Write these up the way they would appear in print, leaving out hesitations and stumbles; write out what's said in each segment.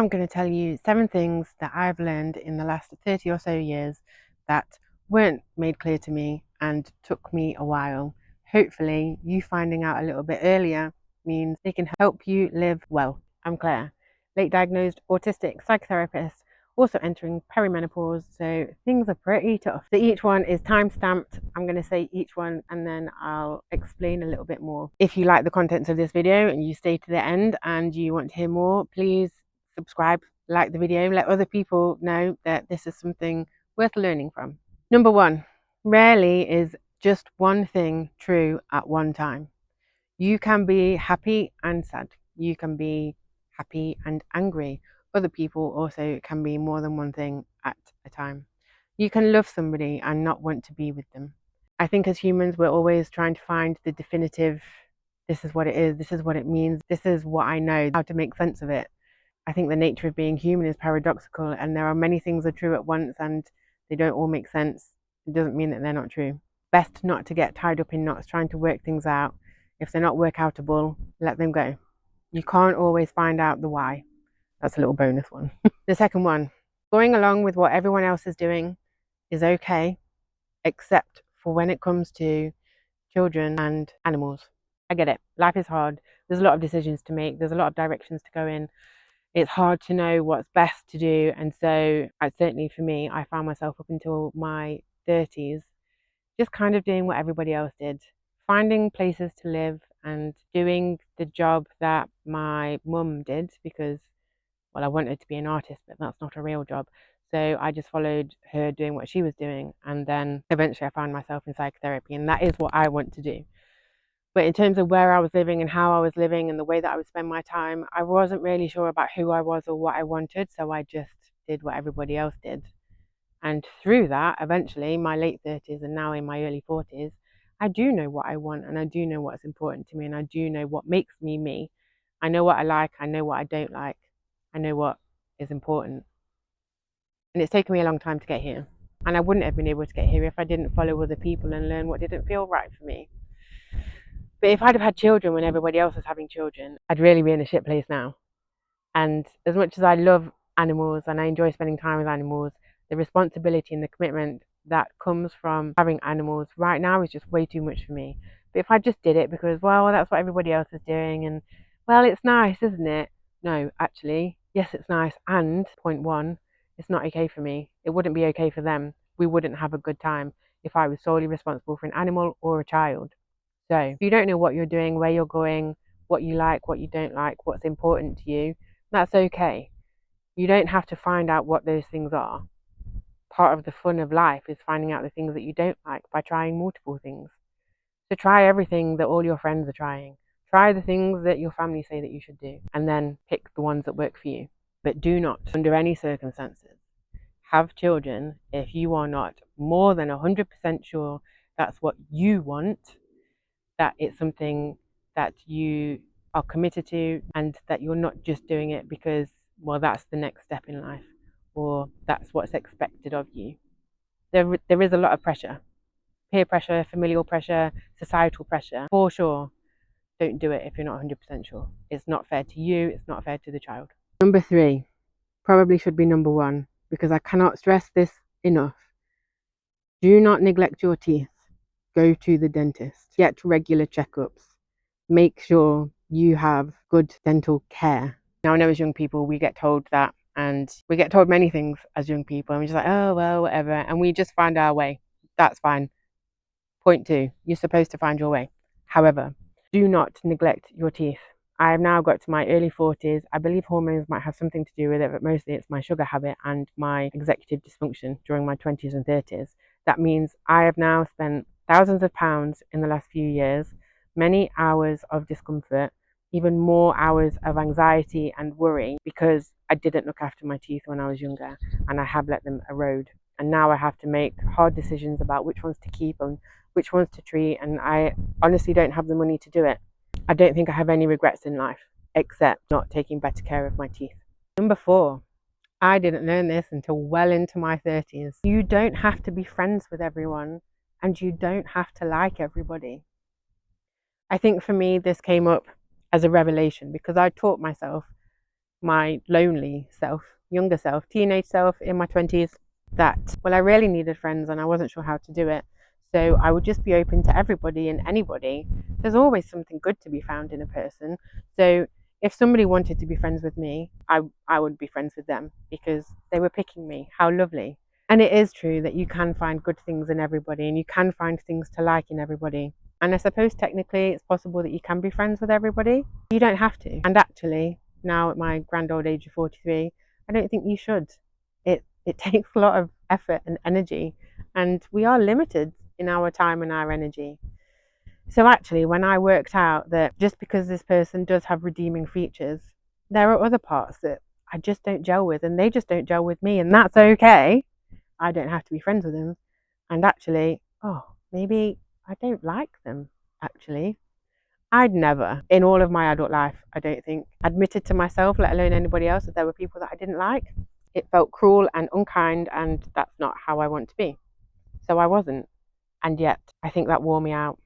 I'm going to tell you 7 things that I've learned in the last 30 or so years that weren't made clear to me and took me a while. Hopefully, you finding out a little bit earlier means they can help you live well. I'm Claire, late diagnosed autistic psychotherapist, also entering perimenopause, so things are pretty tough. So each one is time stamped. I'm going to say each one and then I'll explain a little bit more. If you like the contents of this video and you stay to the end and you want to hear more, please subscribe, like the video, let other people know that this is something worth learning from. Number 1, rarely is just one thing true at one time. You can be happy and sad. You can be happy and angry. Other people also can be more than one thing at a time. You can love somebody and not want to be with them. I think as humans, we're always trying to find the definitive, this is what it is, this is what it means, this is what I know, how to make sense of it. I think the nature of being human is paradoxical, and there are many things that are true at once and they don't all make sense. It doesn't mean that they're not true. Best not to get tied up in knots trying to work things out. If they're not work outable, let them go. You can't always find out the why. That's a little bonus one. The second one, going along with what everyone else is doing is okay, except for when it comes to children and animals. I get it. Life is hard. There's a lot of decisions to make. There's a lot of directions to go in. It's hard to know what's best to do. And so certainly for me, I found myself up until my 30s just kind of doing what everybody else did, finding places to live and doing the job that my mum did because, well, I wanted to be an artist, but that's not a real job. So I just followed her doing what she was doing. And then eventually I found myself in psychotherapy, and that is what I want to do. But in terms of where I was living and how I was living and the way that I would spend my time, I wasn't really sure about who I was or what I wanted. So I just did what everybody else did. And through that, eventually, my late 30s and now in my early 40s, I do know what I want and I do know what's important to me and I do know what makes me me. I know what I like, I know what I don't like, I know what is important. And it's taken me a long time to get here. And I wouldn't have been able to get here if I didn't follow other people and learn what didn't feel right for me. But if I'd have had children when everybody else was having children, I'd really be in a shit place now. And as much as I love animals and I enjoy spending time with animals, the responsibility and the commitment that comes from having animals right now is just way too much for me. But if I just did it because, well, that's what everybody else is doing and, well, it's nice, isn't it? No, actually, yes, it's nice. And point 1, it's not okay for me. It wouldn't be okay for them. We wouldn't have a good time if I was solely responsible for an animal or a child. So if you don't know what you're doing, where you're going, what you like, what you don't like, what's important to you, that's okay. You don't have to find out what those things are. Part of the fun of life is finding out the things that you don't like by trying multiple things. So try everything that all your friends are trying. Try the things that your family say that you should do, and then pick the ones that work for you. But do not, under any circumstances, have children if you are not more than 100% sure that's what you want, that it's something that you are committed to, and that you're not just doing it because, well, that's the next step in life or that's what's expected of you. There is a lot of pressure, peer pressure, familial pressure, societal pressure, for sure. Don't do it if you're not 100% sure. It's not fair to you, it's not fair to the child. Number 3, probably should be number 1 because I cannot stress this enough. Do not neglect your teeth. Go to the dentist. Get regular checkups. Make sure you have good dental care. Now, I know as young people, we get told that, and we get told many things as young people, and we're just like, oh, well, whatever, and we just find our way. That's fine. Point 2, you're supposed to find your way. However, do not neglect your teeth. I have now got to my early 40s. I believe hormones might have something to do with it, but mostly it's my sugar habit and my executive dysfunction during my 20s and 30s. That means I have now spent thousands of pounds in the last few years, many hours of discomfort, even more hours of anxiety and worry because I didn't look after my teeth when I was younger and I have let them erode. And now I have to make hard decisions about which ones to keep and which ones to treat, and I honestly don't have the money to do it. I don't think I have any regrets in life except not taking better care of my teeth. Number 4, I didn't learn this until well into my 30s. You don't have to be friends with everyone and you don't have to like everybody. I think for me this came up as a revelation because I taught myself my lonely self, younger self, teenage self in my 20s, that, well, I really needed friends and I wasn't sure how to do it. So I would just be open to everybody and anybody. There's always something good to be found in a person. So if somebody wanted to be friends with me, I would be friends with them because they were picking me. How lovely. And it is true that you can find good things in everybody and you can find things to like in everybody. And I suppose technically it's possible that you can be friends with everybody. You don't have to. And actually, now at my grand old age of 43, I don't think you should. It takes a lot of effort and energy, and we are limited in our time and our energy. So actually, when I worked out that just because this person does have redeeming features, there are other parts that I just don't gel with, and they just don't gel with me, and that's okay. I don't have to be friends with them. And actually, oh, maybe I don't like them, actually. I'd never, in all of my adult life, I don't think, admitted to myself, let alone anybody else, that there were people that I didn't like. It felt cruel and unkind, and that's not how I want to be. So I wasn't. And yet, I think that wore me out.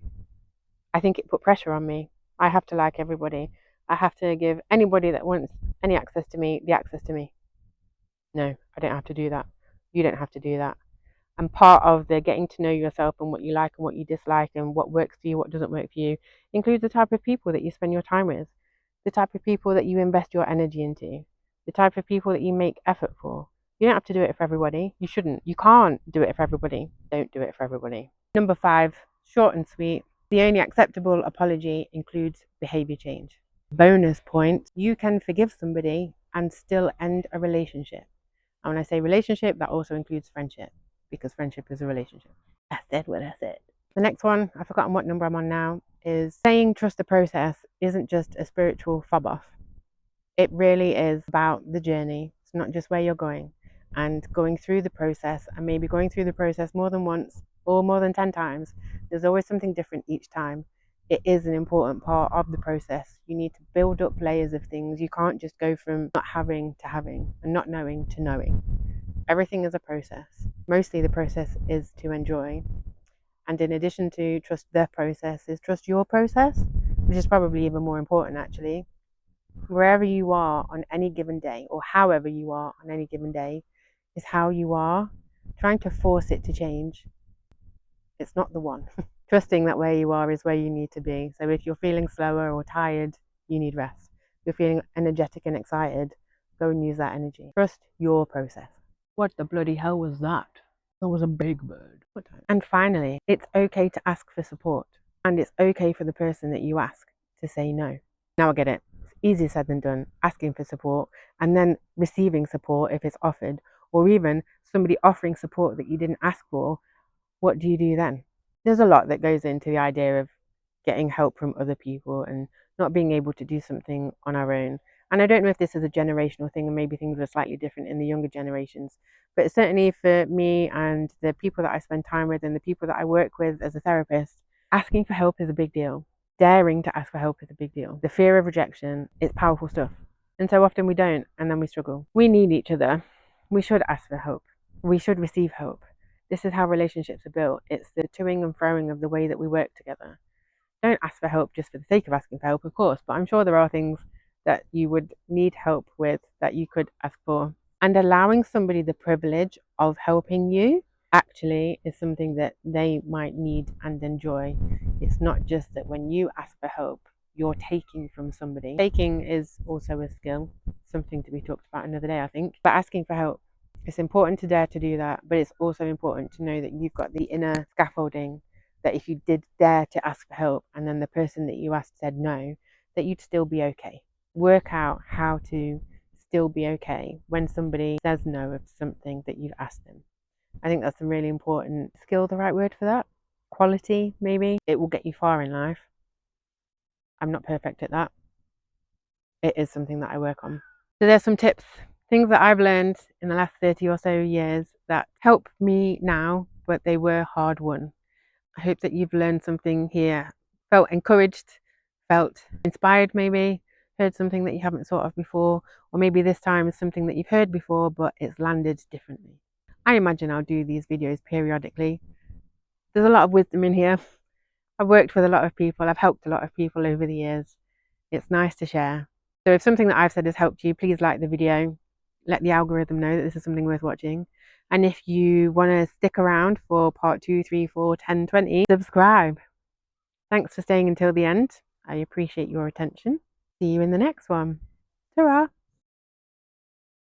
I think it put pressure on me. I have to like everybody. I have to give anybody that wants any access to me the access to me. No, I don't have to do that. You don't have to do that. And part of the getting to know yourself and what you like and what you dislike and what works for you, what doesn't work for you, includes the type of people that you spend your time with, the type of people that you invest your energy into, the type of people that you make effort for. You don't have to do it for everybody. You shouldn't. You can't do it for everybody. Don't do it for everybody. Number 5, short and sweet. The only acceptable apology includes behavior change. Bonus point, you can forgive somebody and still end a relationship. And when I say relationship, that also includes friendship, because friendship is a relationship. I said what I said. The next one, I've forgotten what number I'm on now, is saying trust the process isn't just a spiritual fob off. It really is about the journey. It's not just where you're going. And going through the process, and maybe going through the process more than once or more than 10 times. There's always something different each time. It is an important part of the process. You need to build up layers of things. You can't just go from not having to having and not knowing to knowing. Everything is a process. Mostly the process is to enjoy. And in addition to trust the process, is trust your process, which is probably even more important actually. Wherever you are on any given day, or however you are on any given day, is how you are. Trying to force it to change, it's not the one. Trusting that where you are is where you need to be. So if you're feeling slower or tired, you need rest. If you're feeling energetic and excited, go and use that energy. Trust your process. What the bloody hell was that? That was a big bird. And finally, it's okay to ask for support. And it's okay for the person that you ask to say no. Now I get it. It's easier said than done, asking for support and then receiving support if it's offered, or even somebody offering support that you didn't ask for. What do you do then? There's a lot that goes into the idea of getting help from other people and not being able to do something on our own. And I don't know if this is a generational thing and maybe things are slightly different in the younger generations, but certainly for me and the people that I spend time with and the people that I work with as a therapist, asking for help is a big deal. Daring to ask for help is a big deal. The fear of rejection is powerful stuff. And so often we don't, and then we struggle. We need each other. We should ask for help. We should receive help. This is how relationships are built. It's the toing and froing of the way that we work together. Don't ask for help just for the sake of asking for help, of course, but I'm sure there are things that you would need help with that you could ask for. And allowing somebody the privilege of helping you actually is something that they might need and enjoy. It's not just that when you ask for help, you're taking from somebody. Taking is also a skill, something to be talked about another day, I think. But asking for help, it's important to dare to do that, but it's also important to know that you've got the inner scaffolding that if you did dare to ask for help and then the person that you asked said no, that you'd still be okay. Work out how to still be okay when somebody says no of something that you've asked them. I think that's a really important skill, the right word for that. Quality, maybe. It will get you far in life. I'm not perfect at that. It is something that I work on. So there's some tips, things that I've learned in the last 30 or so years that help me now, but they were hard won. I hope that you've learned something here, felt encouraged, felt inspired maybe, heard something that you haven't thought of before, or maybe this time is something that you've heard before, but it's landed differently. I imagine I'll do these videos periodically. There's a lot of wisdom in here. I've worked with a lot of people. I've helped a lot of people over the years. It's nice to share. So if something that I've said has helped you, please like the video, let the algorithm know that this is something worth watching. And if you want to stick around for part 2, 3, 4, 10, 20, subscribe. Thanks for staying until the end. I appreciate your attention. See you in the next one. Ta-ra!